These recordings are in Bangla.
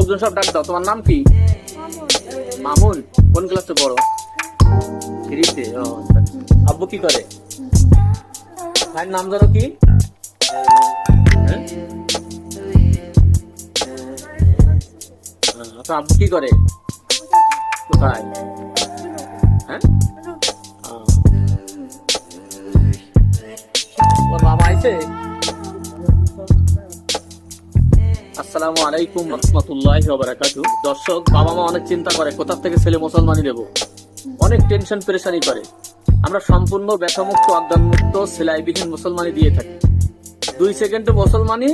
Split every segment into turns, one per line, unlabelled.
লোকজন সব ডাক দাও। তোমার নাম কি? মামুন। কোন ক্লাসে পড়ো? 3-তে। আব্বু কি করে? ভাইয়ের নাম ধরো কি? হ্যাঁ? আচ্ছা, আব্বু কি করে? কোথায়? হ্যাঁ, ওর মামা আইছে? আসসালামু আলাইকুম রাহমাতুল্লাহি ওয়া বারাকাতুহু। দর্শক, বাবা মা অনেক চিন্তা করে কোথা থেকে ছেলে মুসলমানি দেব, অনেক টেনশন পেরেশানি করে। আমরা সম্পূর্ণ ব্যথামুক্ত, অজ্ঞানমুক্ত, সেলাইবিহীন মুসলমানি দিয়ে থাকি। 2 সেকেন্ডে মুসলমানি,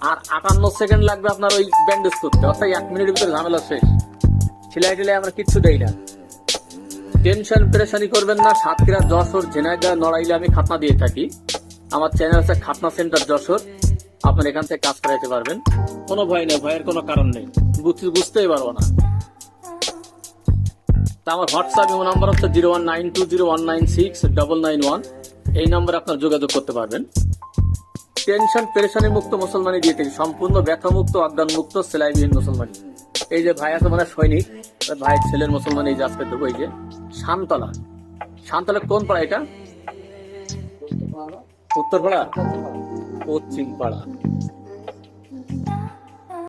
আর 58 সেকেন্ড লাগবে আপনার ওই ব্যান্ডেজ করতে, অর্থাৎ 1 মিনিটের ভিতরে ঝামেলা শেষ। সেলাই টেলাই আমরা কিচ্ছু দেই না। টেনশন পেরেশানি করবেন না। সাতক্ষীরা, যশোর, ঝিনাইদহ, নড়াইলে আমি খাতনা দিয়ে থাকি। আমার চ্যানেল আছে খাতনা সেন্টার যশোর। আপনার এখান থেকে কাজ করাইতে পারবেন, কোনো ভয় নেই, ভয়ের কোনো কারণ নেই, বুঝতেই পারবো না। তা আমার হোয়াটসঅ্যাপ ইমো নাম্বার হচ্ছে 0192019691। এই নম্বরে আপনার যোগাযোগ করতে পারবেন। টেনশন পেরেশানি মুক্ত মুসলমানি দিয়ে থাকি, সম্পূর্ণ ব্যথা মুক্ত, অজ্ঞান মুক্ত, সেলাইবিহীন মুসলমানি। এই যে ভাই আছে মানে সৈনিক, ভাইয়ের ছেলের মুসলমান এই যে আজকে দেবো। এই যে শান্তলা। শান্তলা কোন পাড়া এটা? উত্তরপাড়া, পশ্চিম পাড়া।